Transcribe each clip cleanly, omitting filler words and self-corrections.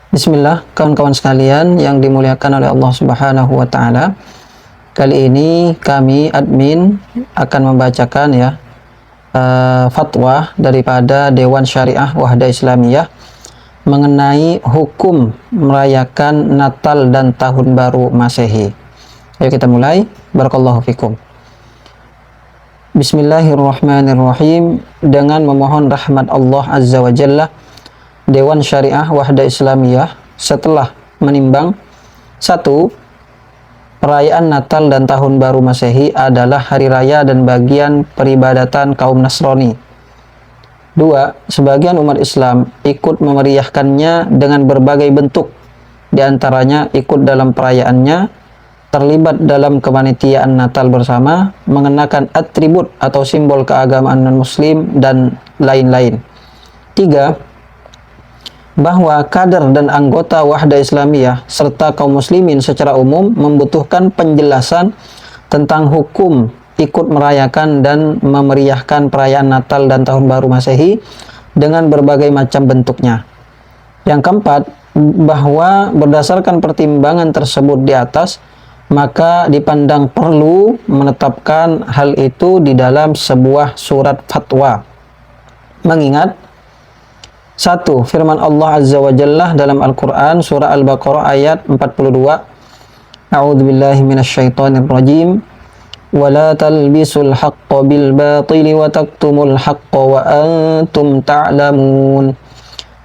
Bismillah, kawan-kawan sekalian yang dimuliakan oleh Allah Subhanahu wa taala. Kali ini kami admin akan membacakan fatwa daripada Dewan Syariah Wahda Islamiyah mengenai hukum merayakan Natal dan Tahun Baru Masehi. Ayo kita mulai. Barakallahu fikum. Bismillahirrahmanirrahim. Dengan memohon rahmat Allah Azza wa Jalla, Dewan Syariah Wahda Islamiyah setelah menimbang: 1. Perayaan Natal dan Tahun Baru Masehi adalah hari raya dan bagian peribadatan kaum Nasrani. 2. Sebagian umat Islam ikut memeriahkannya dengan berbagai bentuk, diantaranya ikut dalam perayaannya, terlibat dalam kepanitiaan Natal bersama, mengenakan atribut atau simbol keagamaan non-muslim, dan lain-lain. 3. Bahwa kader dan anggota Wahda Islamiyah serta kaum muslimin secara umum membutuhkan penjelasan tentang hukum ikut merayakan dan memeriahkan perayaan Natal dan Tahun Baru Masehi dengan berbagai macam bentuknya. Yang keempat, bahwa berdasarkan pertimbangan tersebut di atas, maka dipandang perlu menetapkan hal itu di dalam sebuah surat fatwa. Mengingat: 1. Firman Allah Azza wa Jalla dalam Al-Quran surah Al-Baqarah ayat 42. A'udzubillahi minasyaitonirrajim. Wa la talbisul haqqa bil batili wa taktumul haqqa wa antum ta'lamun.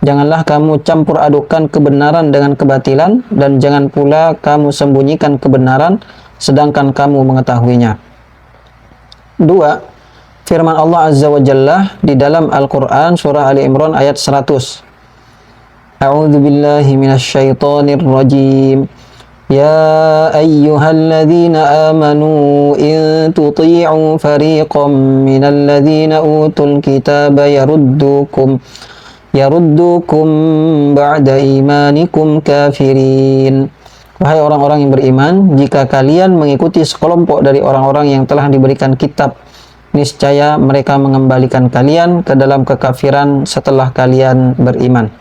Janganlah kamu campur adukan kebenaran dengan kebatilan, dan jangan pula kamu sembunyikan kebenaran sedangkan kamu mengetahuinya. 2. Firman Allah Azza wa Jalla di dalam Al-Quran surah Ali Imran ayat 100. A'udzu billahi minasyaitonir rajim. Ya ayyuhalladzina amanu in tuti'u fariqam minalladzina utul kitaba yaruddukum ba'da imanikum kafirin. Wahai orang-orang yang beriman, jika kalian mengikuti sekelompok dari orang-orang yang telah diberikan kitab, niscaya mereka mengembalikan kalian ke dalam kekafiran setelah kalian beriman.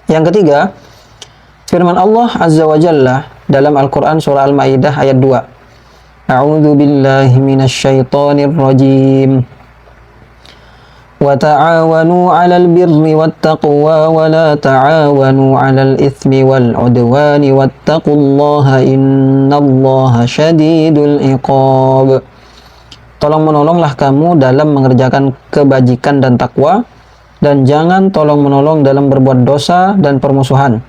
Yang ketiga, firman Allah Azza wa Jalla dalam Al-Quran surah Al-Ma'idah ayat 2. A'udzu billahi minasyaitonir rajim. Wa ta'awanu 'alal birri wattaqwa wa la ta'awanu 'alal itsmi wal 'udwani wattaqullaha innallaha syadidul 'iqab. Tolong-menolonglah kamu dalam mengerjakan kebajikan dan takwa, dan jangan tolong-menolong dalam berbuat dosa dan permusuhan.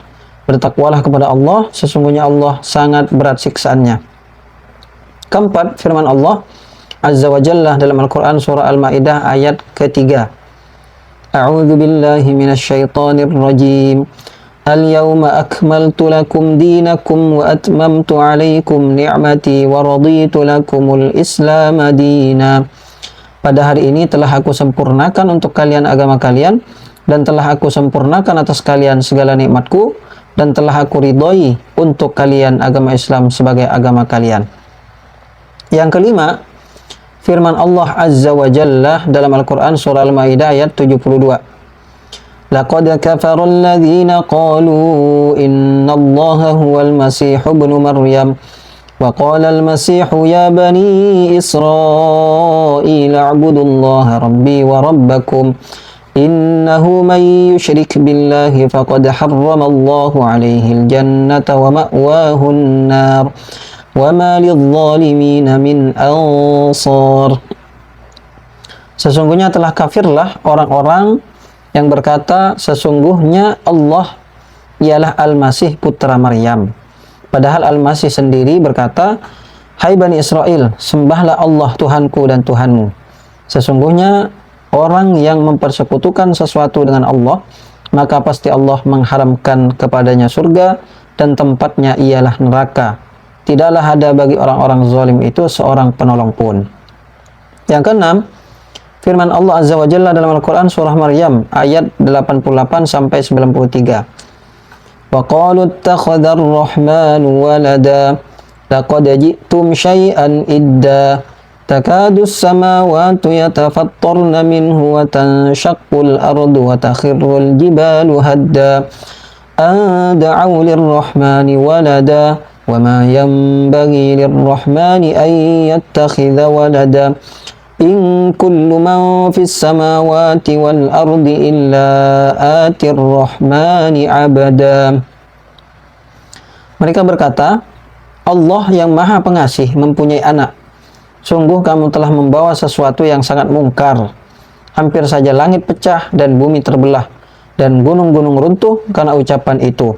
Bertakwalah kepada Allah, sesungguhnya Allah sangat berat siksaannya. Keempat, firman Allah Azza wa Jalla dalam Al-Quran surah Al-Ma'idah ayat ketiga. A'udzu billahi minasyaitonir rajim. Al-yawma akmaltu lakum dinakum wa atmamtu alaikum ni'mati wa raditu lakumul islam dina. Pada hari ini telah aku sempurnakan untuk kalian agama kalian, dan telah aku sempurnakan atas kalian segala nikmatku, dan telah aku ridhoi untuk kalian agama Islam sebagai agama kalian. Yang kelima, firman Allah Azza wa Jalla dalam Al-Quran surah Al-Ma'idah ayat 72. Laqad kafara alladhina qalu inna Allaha huwal Masih ibnu Maryam wa qala al-Masih ya bani Israil a'budullaha rabbi wa rabbakum innahu man yushrik billahi faqad harrama Allahu alayhi al-jannata wa ma'wahu an-nar wa ma lidh-dhalimina min ansar. Sesungguhnya telah kafirlah orang-orang yang berkata sesungguhnya Allah ialah Al-Masih putra Maryam. Padahal Al-Masih sendiri berkata, hai Bani Israel, sembahlah Allah Tuhanku dan Tuhanmu. Sesungguhnya orang yang mempersekutukan sesuatu dengan Allah, maka pasti Allah mengharamkan kepadanya surga, dan tempatnya ialah neraka. Tidaklah ada bagi orang-orang zalim itu seorang penolong pun. Yang keenam, firman Allah Azza wa Jalla dalam Al-Quran surah Maryam ayat 88 sampai 93. Wa qalu ittakhadhar rahmanu walada laqad ji'tum syai'an idda takadu as-samawati yatafattarna minhu wa tanshaqqu al-ardu wa takhirru al-jibalu hadda أن دعوا للرحمن ولدا وما ينبغي للرحمن أن يتخذ ولدا إن كل من في السماوات والأرض إلا آتي الرحمن عبدا. Mereka berkata, Allah yang Maha Pengasih mempunyai anak. Sungguh kamu telah membawa sesuatu yang sangat mungkar. Hampir saja langit pecah dan bumi terbelah, dan gunung-gunung runtuh karena ucapan itu.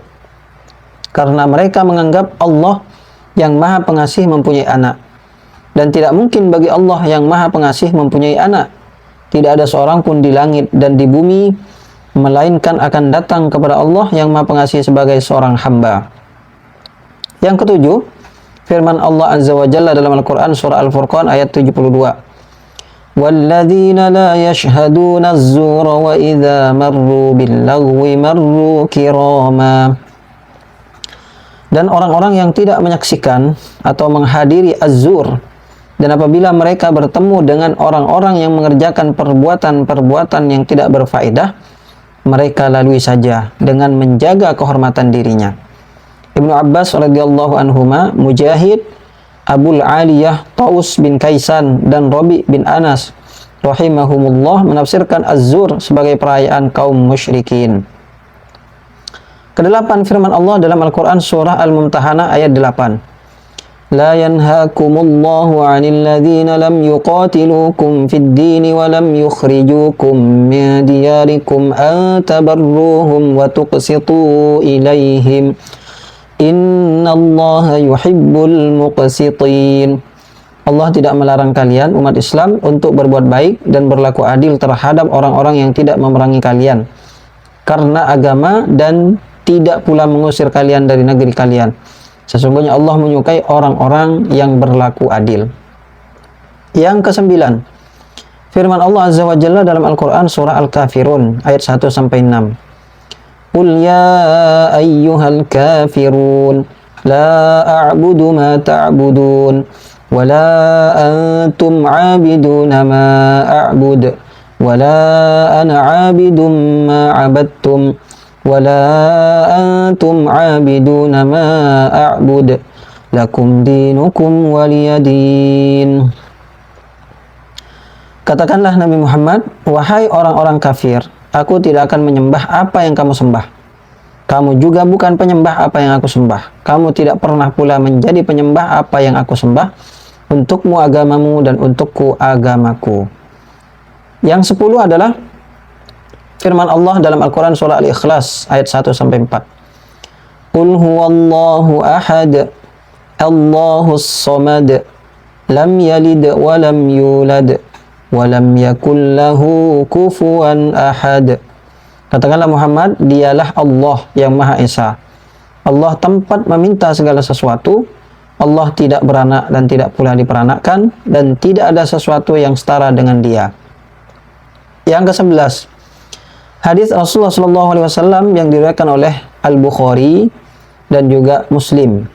Karena mereka menganggap Allah yang Maha Pengasih mempunyai anak. Dan tidak mungkin bagi Allah yang Maha Pengasih mempunyai anak. Tidak ada seorang pun di langit dan di bumi, melainkan akan datang kepada Allah yang Maha Pengasih sebagai seorang hamba. Yang ketujuh, firman Allah Azza wa Jalla dalam Al-Quran surah Al-Furqan ayat 72. وَالَّذِينَ لَا يَشْهَدُونَ الزُّورَ وَإِذَا مَرُّوا بِاللَّغْوِ مَرُّوا كِرَامًا. Dan orang-orang yang tidak menyaksikan atau menghadiri az-zur, dan apabila mereka bertemu dengan orang-orang yang mengerjakan perbuatan-perbuatan yang tidak berfaedah, mereka lalui saja dengan menjaga kehormatan dirinya. Ibnu Abbas radhiyallahu anhuma, Mujahid, Abul Aliyah, Taus bin Kaisan, dan Rabi bin Anas rahimahumullah menafsirkan az-zur sebagai perayaan kaum musyrikin. Kedelapan, firman Allah dalam Al-Quran surah Al-Mumtahanah ayat 8. La yanhaakumullahu 'anil ladzina lam yuqatilukum fid din wa lam yukhrijukum min diyarikum an tabarruhum wa tuqsitu ilaihim. Innallaha yuhibbul muqsitin. Allah tidak melarang kalian umat Islam untuk berbuat baik dan berlaku adil terhadap orang-orang yang tidak memerangi kalian karena agama, dan tidak pula mengusir kalian dari negeri kalian. Sesungguhnya Allah menyukai orang-orang yang berlaku adil. Yang kesembilan, firman Allah Azza wa Jalla dalam Al-Quran surah Al-Kafirun ayat 1-6. Qul ya ayyuhal kafirun la a'budu ma ta'budun wa la antum 'abiduna ma a'bud wa la ana 'abidun ma 'abadtum wa la antum 'abiduna ma a'bud lakum dinukum waliyadin. Katakanlah Nabi Muhammad, wahai orang-orang kafir, aku tidak akan menyembah apa yang kamu sembah. Kamu juga bukan penyembah apa yang aku sembah. Kamu tidak pernah pula menjadi penyembah apa yang aku sembah. Untukmu agamamu dan untukku agamaku. Yang 10 adalah firman Allah dalam Al-Quran surah Al-Ikhlas ayat 1-4. Qul huwallahu ahad, Allahus samad, lam yalid wa lam yulad, walam yakul lahu kufuwan ahad. Katakanlah Muhammad, dialah Allah yang Maha Esa. Allah tempat meminta segala sesuatu. Allah tidak beranak dan tidak pula diperanakkan, dan tidak ada sesuatu yang setara dengan Dia. Yang ke-11, hadis Rasulullah SAW yang diriwayatkan oleh Al-Bukhari dan juga Muslim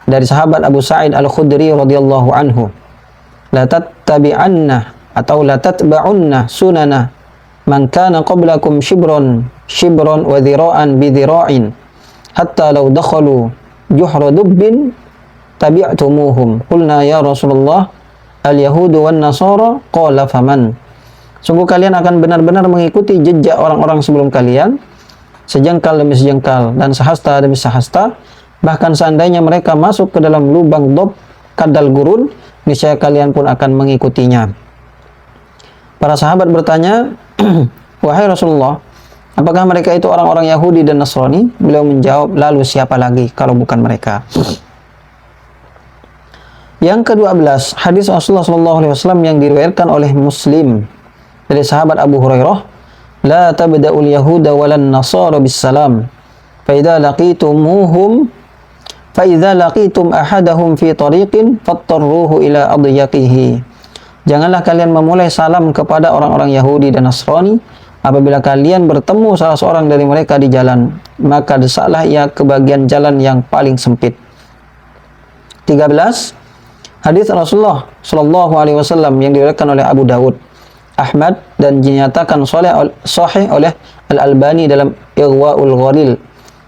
dari sahabat Abu Sa'id Al-Khudri radhiyallahu anhu. La tattabi'anna atau la tatba'unna sunana man kana qablakum shibron wa dhira'an bi dhira'in hatta law dakhalu juhra dubbin tabi'tumuhum. Qulna ya Rasulullah al-yahudu wan nasara, qala faman. Sungguh kalian akan benar-benar mengikuti jejak orang-orang sebelum kalian, sejengkal demi sejengkal dan sehasta demi sehasta, bahkan seandainya mereka masuk ke dalam lubang dob kadal gurun, niscaya kalian pun akan mengikutinya. Para sahabat bertanya, wahai Rasulullah, apakah mereka itu orang-orang Yahudi dan Nasrani? Beliau menjawab, lalu siapa lagi kalau bukan mereka? Yang ke-12, hadis Rasulullah SAW yang diriwayatkan oleh Muslim dari sahabat Abu Hurairah, la tabda'ul yahuda walan nasara bisalam fa idza laqitum ahadahum fi tariqin fattarruhu ila adyaqihi. Janganlah kalian memulai salam kepada orang-orang Yahudi dan Nasrani. Apabila kalian bertemu salah seorang dari mereka di jalan, maka desaklah ia ke bagian jalan yang paling sempit. 13. Hadis Rasulullah SAW yang diriwayatkan oleh Abu Dawud, Ahmad, dan dinyatakan sahih oleh Al-Albani dalam Irwaul Ghalil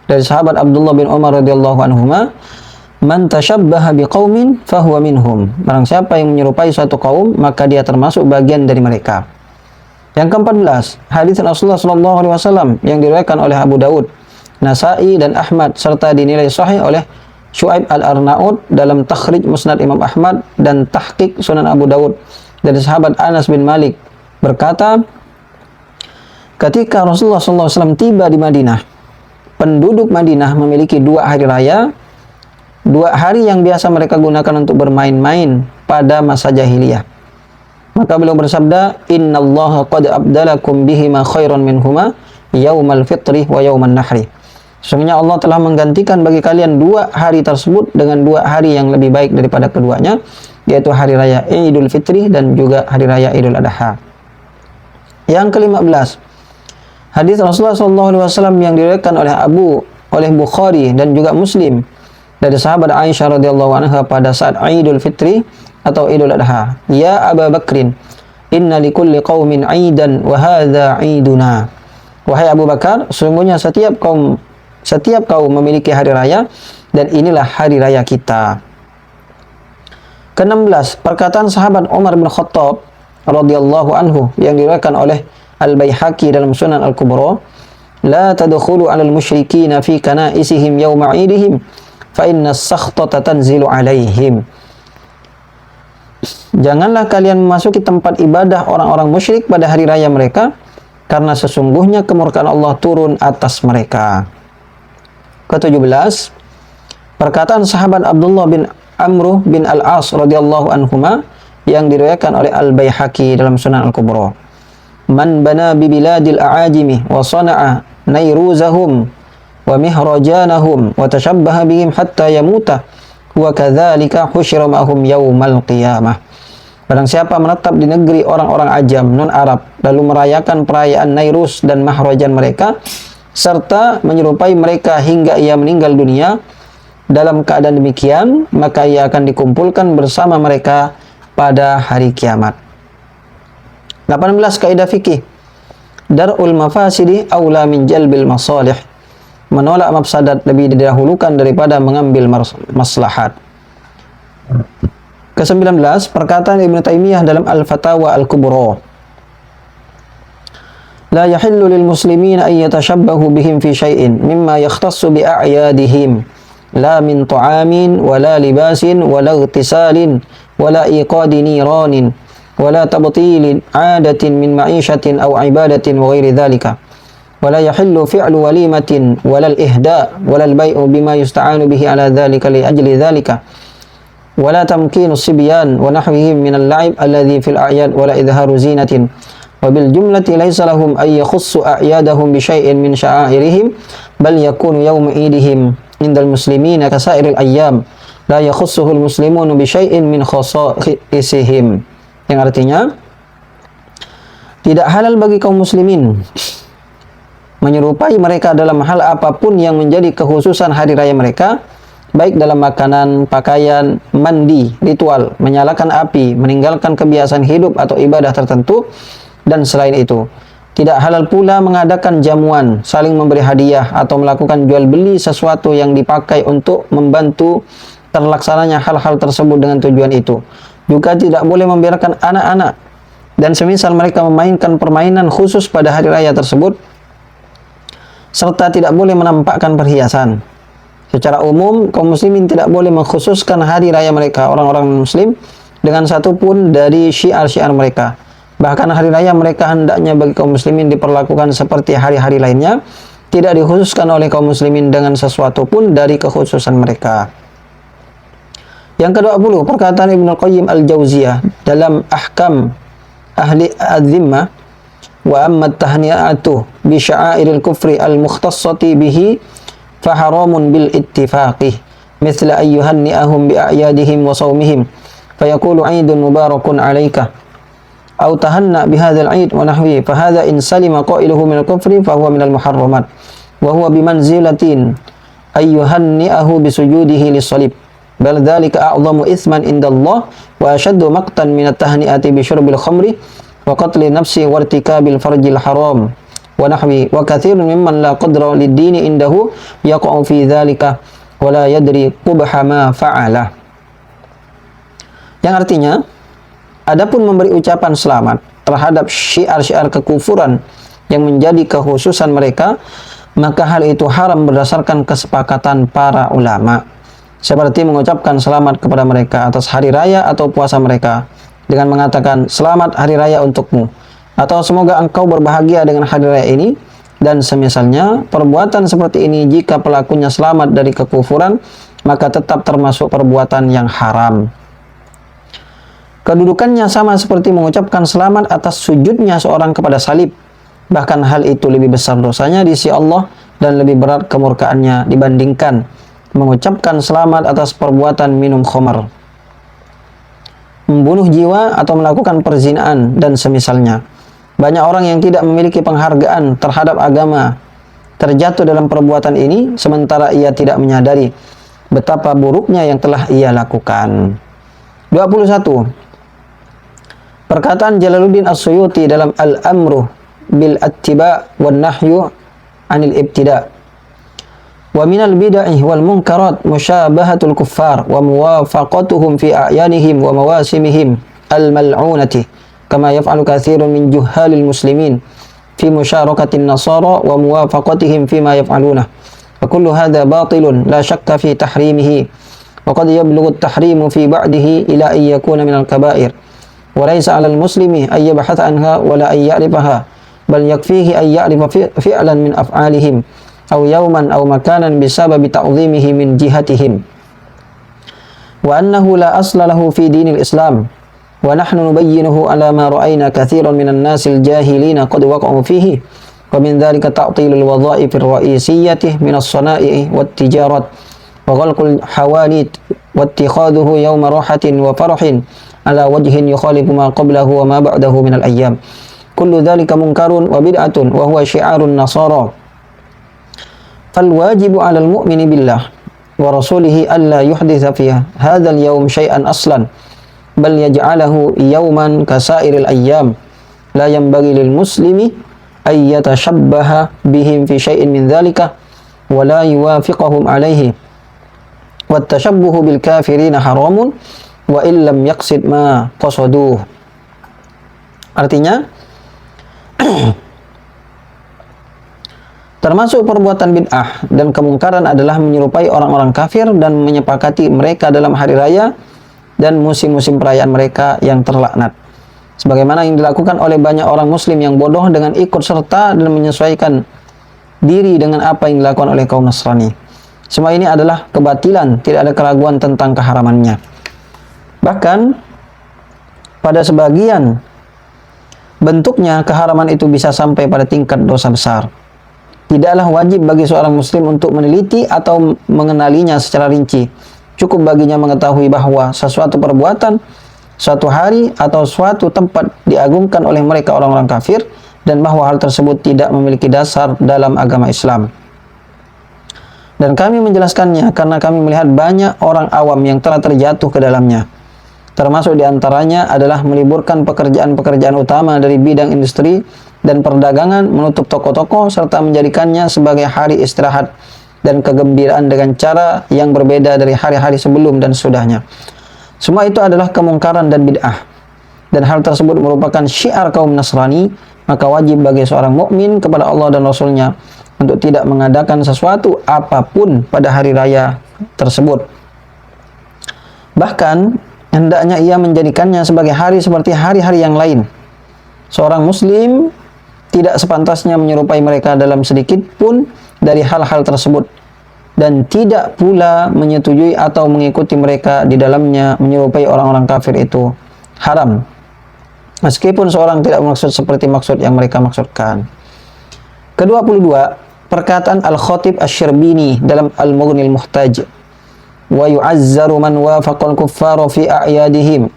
dari sahabat Abdullah bin Umar radhiyallahu anhuma, man tashabbaha biqaumin fahuwa minhum. Barang siapa yang menyerupai suatu kaum, maka dia termasuk bagian dari mereka. Yang ke-14, hadis Rasulullah sallallahu alaihi wasallam yang diriwayatkan oleh Abu Daud, Nasa'i dan Ahmad serta dinilai sahih oleh Syu'aib Al-Arnaud dalam Takhrij Musnad Imam Ahmad dan Tahqiq Sunan Abu Daud dari sahabat Anas bin Malik berkata, ketika Rasulullah sallallahu alaihi wasallam tiba di Madinah, penduduk Madinah memiliki 2 hari raya, 2 hari yang biasa mereka gunakan untuk bermain-main pada masa jahiliyah. Maka beliau bersabda, innallaha qad abdalakum bihima khairan minhuma yaumal fitri wa yauman nahri. Sesungguhnya Allah telah menggantikan bagi kalian 2 hari tersebut dengan 2 hari yang lebih baik daripada keduanya, yaitu hari raya Idul Fitri dan juga hari raya Idul Adha. Yang ke-15, hadis Rasulullah SAW yang diriwayatkan oleh Bukhari dan juga Muslim dari sahabat Aisyah radhiyallahu anha pada saat Idul Fitri atau Idul Adha. Ya Abu Bakrin, inna likulli qaumin 'idan wa hadza 'iduna. Wahai Abu Bakar, sesungguhnya setiap kaum memiliki hari raya dan inilah hari raya kita. Ke-16, perkataan sahabat Umar bin Khattab radhiyallahu anhu yang diriwayatkan oleh Al-Baihaqi dalam Sunan Al-Kubra, la tadkhulu 'alal musyrikina fi kana'isihim yawma 'idihim fa inna as-sakhtata tanzilu 'alaihim. Janganlah kalian memasuki tempat ibadah orang-orang musyrik pada hari raya mereka, karena sesungguhnya kemurkaan Allah turun atas mereka. Ke-17, perkataan sahabat Abdullah bin Amr bin Al-As radhiyallahu anhuma yang diriwayatkan oleh Al-Baihaqi dalam Sunan Al-Kubra. Man bana bi biladil a'ajimi wa sana'a nayruzahum wa mihrajanahum wa tashabbaha bihim hatta yamuta wa kadzalika husyira ma'hum yaumal qiyamah. Barang siapa menetap di negeri orang-orang ajam non-Arab lalu merayakan perayaan Nairuz dan mahrajan mereka serta menyerupai mereka hingga ia meninggal dunia dalam keadaan demikian, maka ia akan dikumpulkan bersama mereka pada hari kiamat. 18 kaidah fikih. Dar'ul mafasidi aula min jalbil masalih. Menolak mafsadat lebih didahulukan daripada mengambil maslahat. Ke-19, perkataan Ibnu Taimiyah dalam Al-Fatawa Al-Kubra. La yahillu lil muslimina an yatashabbahu bihim fi syai'in mimma yakhtassu bi a'yadihim la min ta'amin wala libasin wala ightisalin wala iqadi niranin wala tabtilin 'adatin min ma'ishatin aw ibadatin wa ghairi dhalika. ولا يحل فعل وليمة ولا الإهداء ولا البيع بما يستعان به على ذلك لأجل ذلك ولا تمكين الصبيان ونحوهم من اللعب الذي في الأعياد ولا إظهار زينة وبالجملة ليس لهم أن يخصوا أعيادهم بشيء من شعائرهم بل يكون يوم عيدهم عند المسلمين كسائر الأيام لا يخصه المسلمون بشيء من خصائصهم. Yang artinya, tidak halal bagi kaum muslimin menyerupai mereka dalam hal apapun yang menjadi kekhususan hari raya mereka, baik dalam makanan, pakaian, mandi, ritual, menyalakan api, meninggalkan kebiasaan hidup atau ibadah tertentu, dan selain itu. Tidak halal pula mengadakan jamuan, saling memberi hadiah, atau melakukan jual beli sesuatu yang dipakai untuk membantu terlaksananya hal-hal tersebut dengan tujuan itu. Juga tidak boleh membiarkan anak-anak dan semisal mereka memainkan permainan khusus pada hari raya tersebut, serta tidak boleh menampakkan perhiasan. Secara umum, kaum muslimin tidak boleh mengkhususkan hari raya mereka, orang-orang muslim, dengan satupun dari syiar-syiar mereka. Bahkan hari raya mereka hendaknya bagi kaum muslimin diperlakukan seperti hari-hari lainnya, tidak dikhususkan oleh kaum muslimin dengan sesuatu pun dari kekhususan mereka. Yang ke-20, perkataan Ibnu Qayyim Al-Jauziyah dalam Ahkam Ahli Az-Zimmah, wa amma at-tahni'atu bi sya'airil kufri al-mukhtassati bihi fa haramun bil ittifaqi mithla ayyuhanni'ahum bi a'yadihim wa sawmihim fa yaqulu 'idun mubarakun 'alaika aw tahanna bi hadzal 'id wa nahwi fa hadha in salima qailuhu min al-kufri fa huwa min al-muharramat wa huwa bi manzilatin ayyuhanni'ahu bi sujudihi lis-salib bal dzalika a'zamu itsman indallah wa ashaddu maqtan min at-tahni'ati bi syurbil khamri wa qatli nafsi wa irtikabil farjil haram wa nahwi wa katsirun mimman la qadra lid-dini indahu yaqa'u fi dzalika wa la yadri qubha ma fa'ala. Yang artinya, adapun memberi ucapan selamat terhadap syiar-syiar kekufuran yang menjadi kekhususan mereka, maka hal itu haram berdasarkan kesepakatan para ulama. Seperti mengucapkan selamat kepada mereka atas hari raya atau puasa mereka dengan mengatakan selamat hari raya untukmu, atau semoga engkau berbahagia dengan hari raya ini, dan semisalnya. Perbuatan seperti ini jika pelakunya selamat dari kekufuran, maka tetap termasuk perbuatan yang haram. Kedudukannya sama seperti mengucapkan selamat atas sujudnya seorang kepada salib. Bahkan hal itu lebih besar dosanya di sisi Allah dan lebih berat kemurkaannya dibandingkan mengucapkan selamat atas perbuatan minum khamar, membunuh jiwa, atau melakukan perzinaan dan semisalnya. Banyak orang yang tidak memiliki penghargaan terhadap agama terjatuh dalam perbuatan ini, sementara ia tidak menyadari betapa buruknya yang telah ia lakukan. 21. Perkataan Jalaluddin As-Suyuti dalam Al-Amru bil Attiba' wan Nahyu 'anil Ibtida'. Wa minal bid'ah wal munkarat musyabahatul kuffar wa muwafaqatuhum fi a'yanihim wa mawasimihim al-mal'unati kama yaf'alu katsirun min juhalil muslimin fi musharakatin nasara wa muwafaqatihim fima yaf'aluna. Wa kullu hadha batilun la syakka fi tahrimihi wa qad yablughu at-tahrimu fi ba'dihi ila an yakuna minal kaba'ir. وليس على المسلم أن يبحث عنها ولا أن يعرفها بل يكفيه أن يعرف فعلا من أفعالهم أو يوما أو مكانا بسبب تعظيمه من جهتهم وأنه لا أصل له في دين الإسلام ونحن نبينه على ما رأينا كثيرا من الناس الجاهلين قد وقعوا فيه ومن ذلك تعطيل الوظائف الرئيسية من الصنائع والتجارة وغلق الحوانيت واتخاذه يوم راحة وفرح على وجه يخالف ما قبله وما بعده من الأيام كل ذلك منكر وبدعة وهو شعار النصارى فالواجب على المؤمن بالله ورسوله ألا يحدث في هذا اليوم شيئا أصلا بل يجعله يوما كسائر الأيام لا ينبغي للمسلم أن يتشبه بهم في شيء من ذلك ولا يوافقهم عليه والتشبه بالكافرين حرام wa illam yaqsid ma qasaduh. Artinya termasuk perbuatan bid'ah dan kemungkaran adalah menyerupai orang-orang kafir dan menyepakati mereka dalam hari raya dan musim-musim perayaan mereka yang terlaknat, sebagaimana yang dilakukan oleh banyak orang muslim yang bodoh dengan ikut serta dan menyesuaikan diri dengan apa yang dilakukan oleh kaum Nasrani. Semua ini adalah kebatilan, tidak ada keraguan tentang keharamannya. Bahkan pada sebagian bentuknya keharaman itu bisa sampai pada tingkat dosa besar. Tidaklah wajib bagi seorang muslim untuk meneliti atau mengenalinya secara rinci. Cukup baginya mengetahui bahwa sesuatu perbuatan, suatu hari atau suatu tempat diagungkan oleh mereka orang-orang kafir, dan bahwa hal tersebut tidak memiliki dasar dalam agama Islam. Dan kami menjelaskannya karena kami melihat banyak orang awam yang telah terjatuh ke dalamnya. Termasuk diantaranya adalah meliburkan pekerjaan-pekerjaan utama dari bidang industri dan perdagangan, menutup toko-toko, serta menjadikannya sebagai hari istirahat dan kegembiraan dengan cara yang berbeda dari hari-hari sebelum dan sudahnya. Semua itu adalah kemungkaran dan bid'ah, dan hal tersebut merupakan syiar kaum Nasrani. Maka wajib bagi seorang mukmin kepada Allah dan Rasulnya untuk tidak mengadakan sesuatu apapun pada hari raya tersebut. Bahkan hendaknya ia menjadikannya sebagai hari seperti hari-hari yang lain. Seorang muslim tidak sepantasnya menyerupai mereka dalam sedikit pun dari hal-hal tersebut, dan tidak pula menyetujui atau mengikuti mereka di dalamnya. Menyerupai orang-orang kafir itu haram, meskipun seorang tidak maksud seperti maksud yang mereka maksudkan. Ke-22, perkataan Al-Khatib Asy-Syirbini dalam Al-Mughnil Muhtaj. Wa yu'azzaru man wafaqal kuffara fi a'yadihim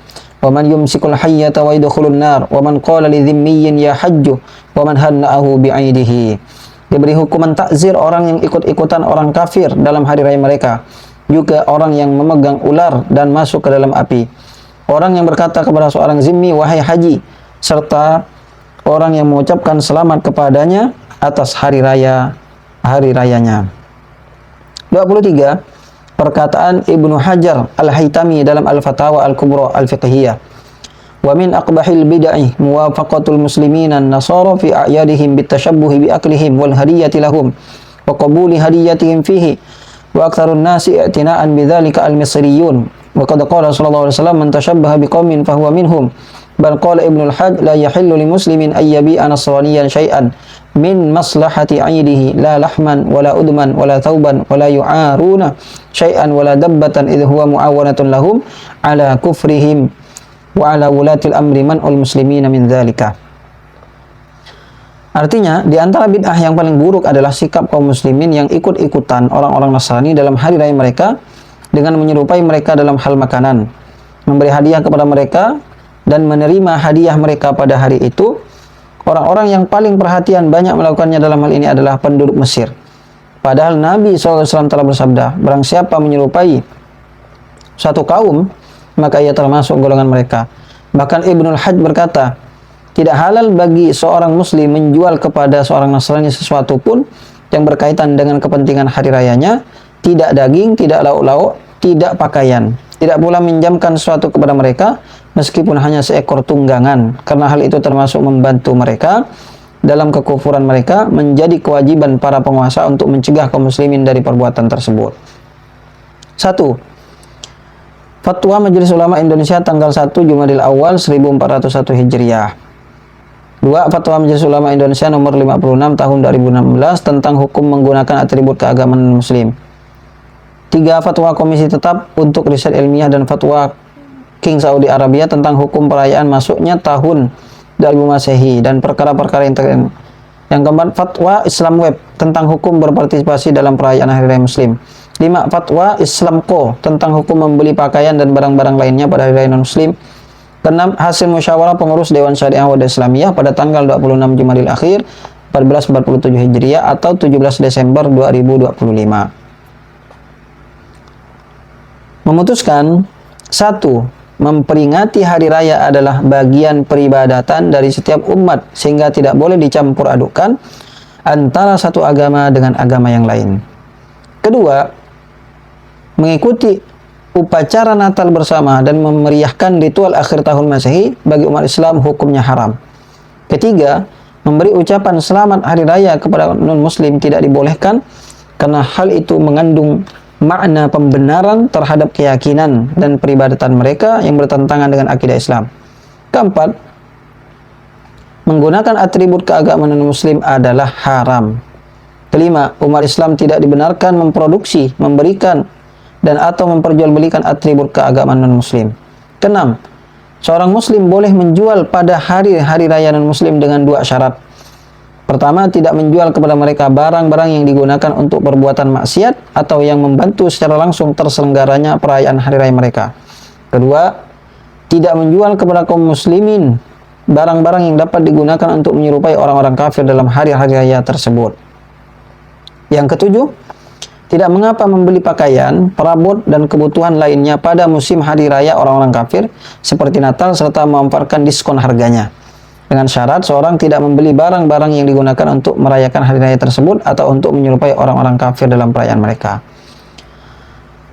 wa man yumsikul hayyata wa yadkhulun nar wa man qala li dhimmiyyin ya hajju wa man hanna'ahu bi'aidihi. Diberi hukuman takzir orang yang ikut-ikutan orang kafir dalam hari raya mereka, juga orang yang memegang ular dan masuk ke dalam api, orang yang berkata kepada seorang zimmi wahai haji, serta orang yang mengucapkan selamat kepadanya atas hari rayanya. 23. Perkataan Ibnu Hajar Al-Haytami dalam Al-Fatawa Al-Kubra Al-Fiqhiyah. Wa min aqbahil bid'ah muwafaqatul muslimina an-nasara fi a'yadihim bitashabbuhi bi aklihim wal hadiyati lahum wa qabuli hadiyatihim fihi wa aktsarun nasi i'tina'an bidzalika al-misriyun wa qad qala sallallahu alaihi wasallam man tashabbaha biqaumin fahuwa minhum bal qala Ibnu al-Hajj la yahillu li muslimin ay yabi'a nasraniyan syai'an min maslahati 'aidihi la lahman wala udman wala thawban wala yu'aruna syai'an wala dabbatan idh huwa mu'awanatun lahum ala kufrihim wa ala wulatil amri man'ul muslimina min dzalika. Artinya, di antara bid'ah yang paling buruk adalah sikap kaum muslimin yang ikut-ikutan orang-orang Nasrani dalam hari raya mereka dengan menyerupai mereka dalam hal makanan, memberi hadiah kepada mereka dan menerima hadiah mereka pada hari itu. Orang-orang yang paling perhatian banyak melakukannya dalam hal ini adalah penduduk Mesir. Padahal Nabi SAW telah bersabda, barang siapa menyerupai suatu kaum, maka ia termasuk golongan mereka. Bahkan Ibnul Hajj berkata, tidak halal bagi seorang muslim menjual kepada seorang Nasrani sesuatu pun yang berkaitan dengan kepentingan hari rayanya, tidak daging, tidak lauk-lauk, tidak pakaian. Tidak pula minjamkan sesuatu kepada mereka, meskipun hanya seekor tunggangan, karena hal itu termasuk membantu mereka dalam kekufuran mereka. Menjadi kewajiban para penguasa untuk mencegah kaum muslimin dari perbuatan tersebut. 1. Fatwa Majelis Ulama Indonesia tanggal 1 Jumadil Awal 1401 Hijriah. 2. Fatwa Majelis Ulama Indonesia nomor 56 tahun 2016 tentang hukum menggunakan atribut keagamaan muslim. 3. Fatwa Komisi Tetap untuk Riset Ilmiah dan Fatwa King Saudi Arabia tentang hukum perayaan masuknya tahun 2000 Masehi dan perkara-perkara yang terkait. Yang keempat, Fatwa Islam Web tentang hukum berpartisipasi dalam perayaan Hari Raya Muslim. 5. Fatwa Islamco tentang hukum membeli pakaian dan barang-barang lainnya pada Hari Raya Non-Muslim. 6. Hasil musyawarah pengurus Dewan Syariah Wadah Islamiyah pada tanggal 26 Jumadil Akhir 1447 Hijriah atau 17 Desember 2025. Memutuskan, 1. Memperingati hari raya adalah bagian peribadatan dari setiap umat sehingga tidak boleh dicampur adukan antara satu agama dengan agama yang lain. Kedua, mengikuti upacara Natal bersama dan memeriahkan ritual akhir tahun Masehi bagi umat Islam hukumnya haram. Ketiga, memberi ucapan selamat hari raya kepada non-muslim tidak dibolehkan karena hal itu mengandung makna pembenaran terhadap keyakinan dan peribadatan mereka yang bertentangan dengan akidah Islam. Keempat, menggunakan atribut keagamaan non-muslim adalah haram. Kelima, umat Islam tidak dibenarkan memproduksi, memberikan, dan atau memperjualbelikan atribut keagamaan non-muslim. Keenam, seorang muslim boleh menjual pada hari-hari raya non-muslim dengan 2 syarat. Pertama, tidak menjual kepada mereka barang-barang yang digunakan untuk perbuatan maksiat atau yang membantu secara langsung terselenggaranya perayaan hari raya mereka. Kedua, tidak menjual kepada kaum muslimin barang-barang yang dapat digunakan untuk menyerupai orang-orang kafir dalam hari-hari raya tersebut. Yang ketujuh, tidak mengapa membeli pakaian, perabot, dan kebutuhan lainnya pada musim hari raya orang-orang kafir seperti Natal serta memanfaatkan diskon harganya. Dengan syarat seorang tidak membeli barang-barang yang digunakan untuk merayakan hari raya tersebut atau untuk menyerupai orang-orang kafir dalam perayaan mereka.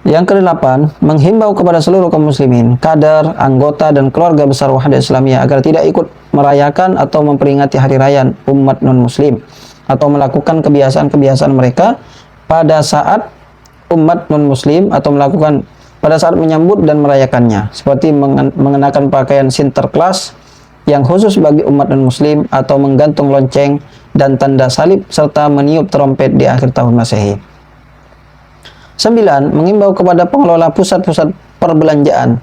Yang kedelapan, menghimbau kepada seluruh kaum muslimin, kader, anggota, dan keluarga besar Wahdatul Islamiyah agar tidak ikut merayakan atau memperingati hari raya umat non-muslim atau melakukan kebiasaan-kebiasaan mereka pada saat umat non-muslim atau melakukan pada saat menyambut dan merayakannya, seperti mengenakan pakaian Sinterklas yang khusus bagi umat non-muslim atau menggantung lonceng dan tanda salib serta meniup trompet di akhir tahun Masehi. 9. Mengimbau kepada pengelola pusat-pusat perbelanjaan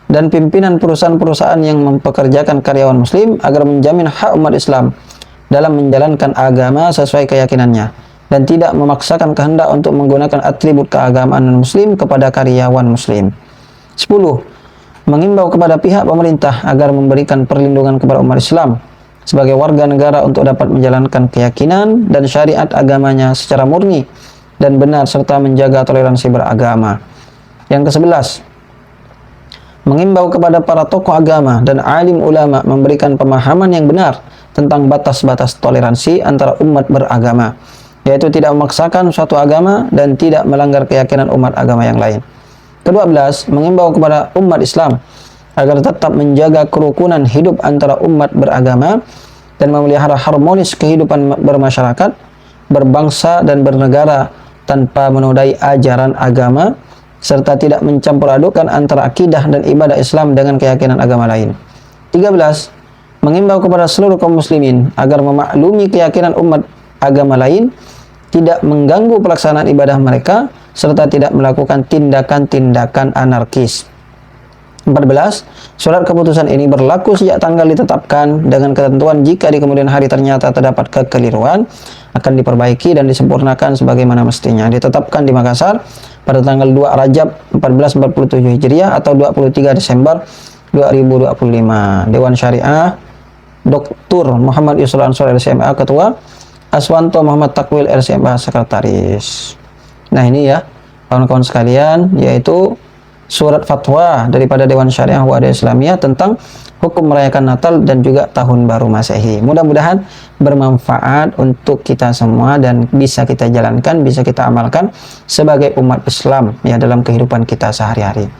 dan pimpinan perusahaan-perusahaan yang mempekerjakan karyawan muslim agar menjamin hak umat Islam dalam menjalankan agama sesuai keyakinannya dan tidak memaksakan kehendak untuk menggunakan atribut keagamaan non-muslim kepada karyawan muslim. 10. Mengimbau kepada pihak pemerintah agar memberikan perlindungan kepada umat Islam sebagai warga negara untuk dapat menjalankan keyakinan dan syariat agamanya secara murni dan benar serta menjaga toleransi beragama. Yang ke-11, mengimbau kepada para tokoh agama dan alim ulama memberikan pemahaman yang benar tentang batas-batas toleransi antara umat beragama, yaitu tidak memaksakan suatu agama dan tidak melanggar keyakinan umat agama yang lain. Ke-12, mengimbau kepada umat Islam agar tetap menjaga kerukunan hidup antara umat beragama dan memelihara harmonis kehidupan bermasyarakat, berbangsa dan bernegara tanpa menodai ajaran agama, serta tidak mencampur adukan antara akidah dan ibadah Islam dengan keyakinan agama lain. 13, mengimbau kepada seluruh kaum muslimin agar memaklumi keyakinan umat agama lain, tidak mengganggu pelaksanaan ibadah mereka, serta tidak melakukan tindakan-tindakan anarkis. 14. Surat keputusan ini berlaku sejak tanggal ditetapkan dengan ketentuan jika di kemudian hari ternyata terdapat kekeliruan akan diperbaiki dan disempurnakan sebagaimana mestinya. Ditetapkan di Makassar pada tanggal 2 Rajab 1447 Hijriah atau 23 Desember 2025. Dewan Syariah Dr. Muhammad Yusril Ansor LCMA Ketua, Aswanto Muhammad Takwil LCMA Sekretaris. Nah ini ya kawan-kawan sekalian, yaitu surat fatwa daripada Dewan Syariah Wahda Islamiyah tentang hukum merayakan Natal dan juga Tahun Baru Masehi. Mudah-mudahan bermanfaat untuk kita semua dan bisa kita jalankan, bisa kita amalkan sebagai umat Islam ya dalam kehidupan kita sehari-hari.